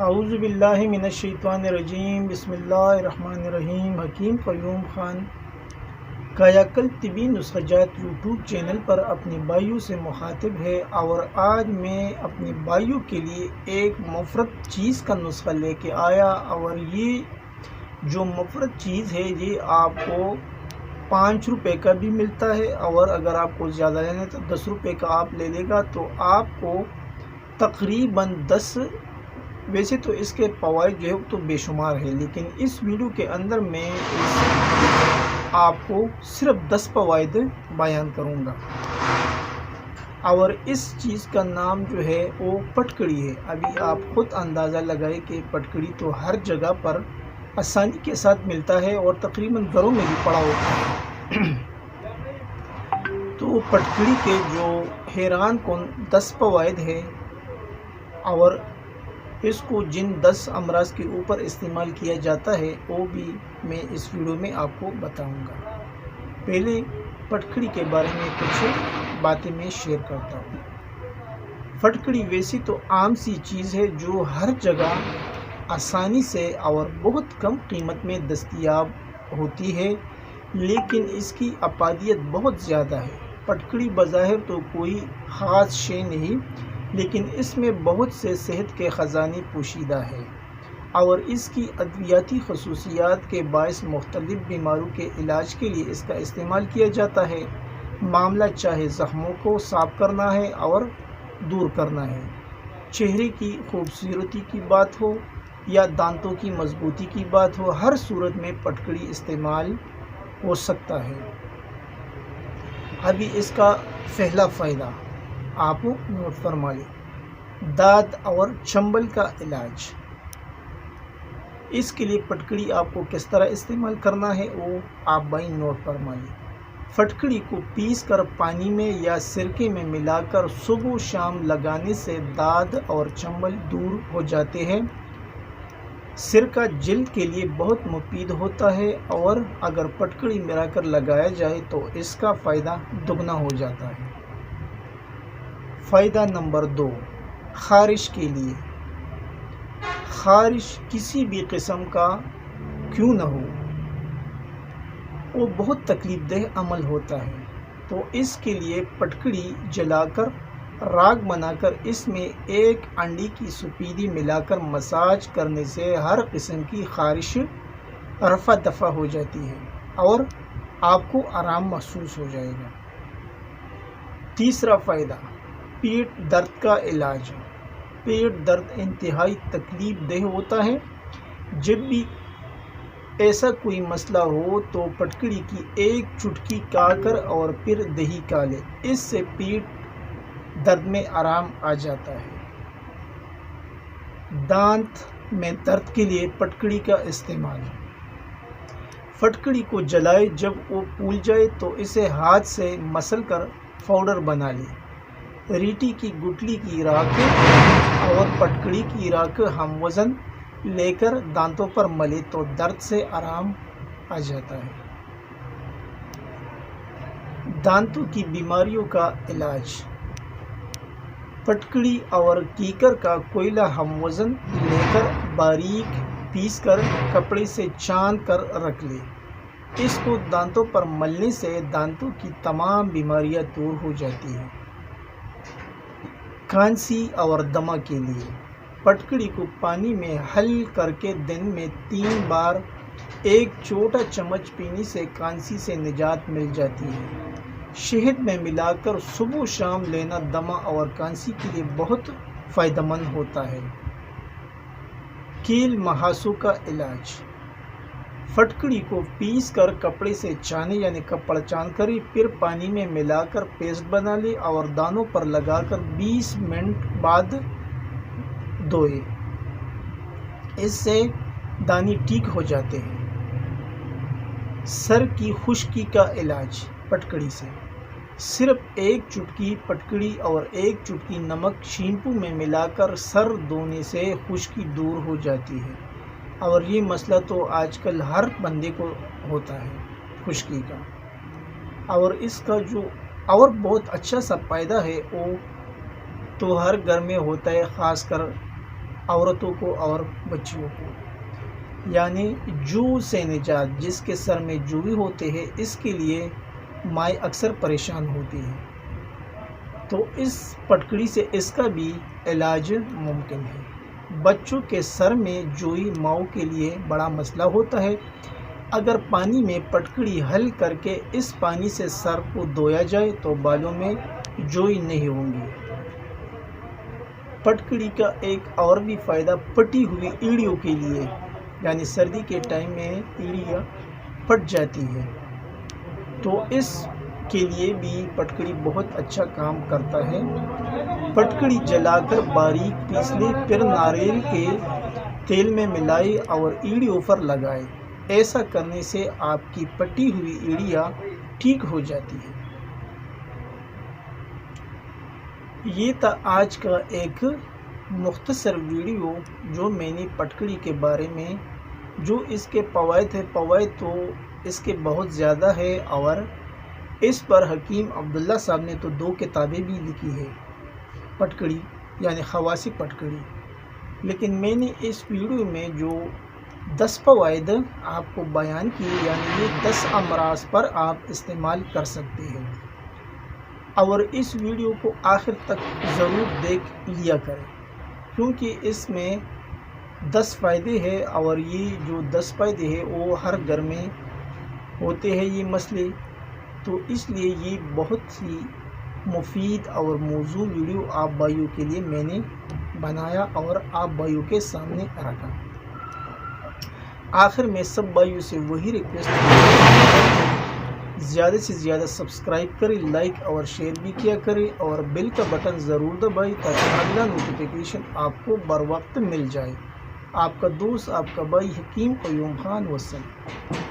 اعوذ باللہ من الشیطان الرجیم، بسم اللہ الرحمن الرحیم۔ حکیم قیوم خان کایاکل طبی نسخہ جات یوٹیوب چینل پر اپنے بھائیوں سے مخاطب ہے، اور آج میں اپنے بھائیوں کے لیے ایک مفرد چیز کا نسخہ لے کے آیا، اور یہ جو مفرد چیز ہے یہ آپ کو 5 روپے کا بھی ملتا ہے، اور اگر آپ کو زیادہ لینا ہے تو 10 روپے کا آپ لے لے گا تو آپ کو تقریباً 10۔ ویسے تو اس کے فوائد جو ہے تو بے شمار ہے، لیکن اس ویڈیو کے اندر میں آپ کو صرف 10 فوائد بیان کروں گا، اور اس چیز کا نام جو ہے وہ پٹکڑی ہے۔ ابھی آپ خود اندازہ لگائیں کہ پٹکڑی تو ہر جگہ پر آسانی کے ساتھ ملتا ہے اور تقریباً گھروں میں بھی پڑا ہوتا ہے۔ تو پٹکڑی کے جو حیران کن 10 فوائد ہے، اور اس کو جن 10 امراض کے اوپر استعمال کیا جاتا ہے وہ بھی میں اس ویڈیو میں آپ کو بتاؤں گا۔ پہلے پٹکڑی کے بارے میں کچھ باتیں میں شیئر کرتا ہوں۔ پٹکڑی ویسی تو عام سی چیز ہے جو ہر جگہ آسانی سے اور بہت کم قیمت میں دستیاب ہوتی ہے، لیکن اس کی افادیت بہت زیادہ ہے۔ پٹکڑی بظاہر تو کوئی خاص شے نہیں، لیکن اس میں بہت سے صحت کے خزانے پوشیدہ ہیں، اور اس کی ادویاتی خصوصیات کے باعث مختلف بیماریوں کے علاج کے لیے اس کا استعمال کیا جاتا ہے۔ معاملہ چاہے زخموں کو صاف کرنا ہے اور دور کرنا ہے، چہرے کی خوبصورتی کی بات ہو یا دانتوں کی مضبوطی کی بات ہو، ہر صورت میں پٹکڑی استعمال ہو سکتا ہے۔ ابھی اس کا پہلا فائدہ آپ نوٹ فرما لیں، داد اور چنبل کا علاج۔ اس کے لیے پٹکڑی آپ کو کس طرح استعمال کرنا ہے وہ آپ بھائی نوٹ فرما لیں۔ پٹکڑی کو پیس کر پانی میں یا سرکے میں ملا کر صبح و شام لگانے سے داد اور چنبل دور ہو جاتے ہیں۔ سرکہ جلد کے لیے بہت مفید ہوتا ہے، اور اگر پٹکڑی ملا کر لگایا جائے تو اس کا فائدہ دگنا ہو جاتا ہے۔ فائدہ نمبر 2، خارش کے لیے۔ خارش کسی بھی قسم کا کیوں نہ ہو، وہ بہت تکلیف دہ عمل ہوتا ہے، تو اس کے لیے پٹکڑی جلا کر راکھ بنا کر اس میں ایک انڈے کی سپیدی ملا کر مساج کرنے سے ہر قسم کی خارش رفع دفع ہو جاتی ہے، اور آپ کو آرام محسوس ہو جائے گا۔ تیسرا فائدہ، پیٹ درد کا علاج۔ پیٹ درد انتہائی تکلیف دہ ہوتا ہے۔ جب بھی ایسا کوئی مسئلہ ہو تو پٹکڑی کی ایک چٹکی کھا کر اور پھر دہی کھا لے، اس سے پیٹ درد میں آرام آ جاتا ہے۔ دانت میں درد کے لیے پٹکڑی کا استعمال۔ پٹکڑی کو جلائے، جب وہ پھول جائے تو اسے ہاتھ سے مسل کر پاؤڈر بنا لے۔ ریٹی کی گٹلی کی راکھ اور پٹکڑی کی راکھ ہم وزن لے کر دانتوں پر ملے تو درد سے آرام آ جاتا ہے۔ دانتوں کی بیماریوں کا علاج۔ پٹکڑی اور کیکر کا کوئلہ ہم وزن لے کر باریک پیس کر کپڑے سے چھان کر رکھ لے، اس کو دانتوں پر ملنے سے دانتوں کی تمام بیماریاں دور ہو جاتی ہیں۔ کھانسی اور دمہ کے لیے پٹکڑی کو پانی میں حل کر کے دن میں 3 بار ایک چھوٹا چمچ پینے سے کھانسی سے نجات مل جاتی ہے۔ شہد میں ملا کر صبح و شام لینا دمہ اور کھانسی کے لیے بہت فائدہ مند ہوتا ہے۔ کیل مہاسوں کا علاج۔ پٹکڑی کو پیس کر کپڑے سے چھانے، یعنی کپڑ چھان کر پھر پانی میں ملا کر پیسٹ بنا لے اور دانوں پر لگا کر 20 منٹ بعد دھوئے، اس سے دانے ٹھیک ہو جاتے ہیں۔ سر کی خشکی کا علاج پٹکڑی سے۔ صرف ایک چٹکی پٹکڑی اور ایک چٹکی نمک شیمپو میں ملا کر سر دھونے سے خشکی دور ہو جاتی ہے، اور یہ مسئلہ تو آج کل ہر بندے کو ہوتا ہے خشکی کا، اور اس کا جو اور بہت اچھا سا فائدہ ہے وہ تو ہر گھر میں ہوتا ہے، خاص کر عورتوں کو اور بچیوں کو، یعنی جو سے نجات، جس کے سر میں جوئی ہوتے ہیں، اس کے لیے مائیں اکثر پریشان ہوتی ہے، تو اس پٹکڑی سے اس کا بھی علاج ممکن ہے۔ بچوں کے سر میں جوئی ماؤں کے لیے بڑا مسئلہ ہوتا ہے۔ اگر پانی میں پٹکڑی حل کر کے اس پانی سے سر کو دھویا جائے تو بالوں میں جوئی نہیں ہوں گی۔ پٹکڑی کا ایک اور بھی فائدہ پٹی ہوئی ایڑیوں کے لیے، یعنی سردی کے ٹائم میں ایڑیاں پھٹ جاتی ہے، تو اس کے لیے بھی پٹکڑی بہت اچھا کام کرتا ہے۔ پٹکڑی جلا کر باریک پیس لے، پھر ناریل کے تیل میں ملائے اور ایڑیوں پر لگائے۔ ایسا کرنے سے آپ کی پٹی ہوئی ایڑیاں ٹھیک ہو جاتی ہیں۔ یہ تھا آج کا ایک مختصر ویڈیو جو میں نے پٹکڑی کے بارے میں، جو اس کے فوائد تو اس کے بہت زیادہ ہے، اور اس پر حکیم عبداللہ صاحب نے تو 2 کتابیں بھی لکھی ہے، پٹکڑی یعنی خواص پٹکڑی۔ لیکن میں نے اس ویڈیو میں جو 10 فوائد آپ کو بیان کیے، یعنی یہ 10 امراض پر آپ استعمال کر سکتے ہیں، اور اس ویڈیو کو آخر تک ضرور دیکھ لیا کریں، کیونکہ اس میں 10 فائدے ہیں، اور یہ جو 10 فائدے ہیں وہ ہر گھر میں ہوتے ہیں یہ مسئلے، تو اس لیے یہ بہت ہی مفید اور موزوں ویڈیو آپ بھائیوں کے لیے میں نے بنایا اور آپ بھائیوں کے سامنے رکھا۔ آخر میں سب بھائیوں سے وہی ریکویسٹ ہے، زیادہ سے زیادہ سبسکرائب کریں، لائک اور شیئر بھی کیا کریں، اور بیل کا بٹن ضرور دبائیں تاکہ اگلا نوٹیفیکیشن آپ کو بر وقت مل جائے۔ آپ کا دوست، آپ کا بھائی حکیم قیوم خان، وسلم۔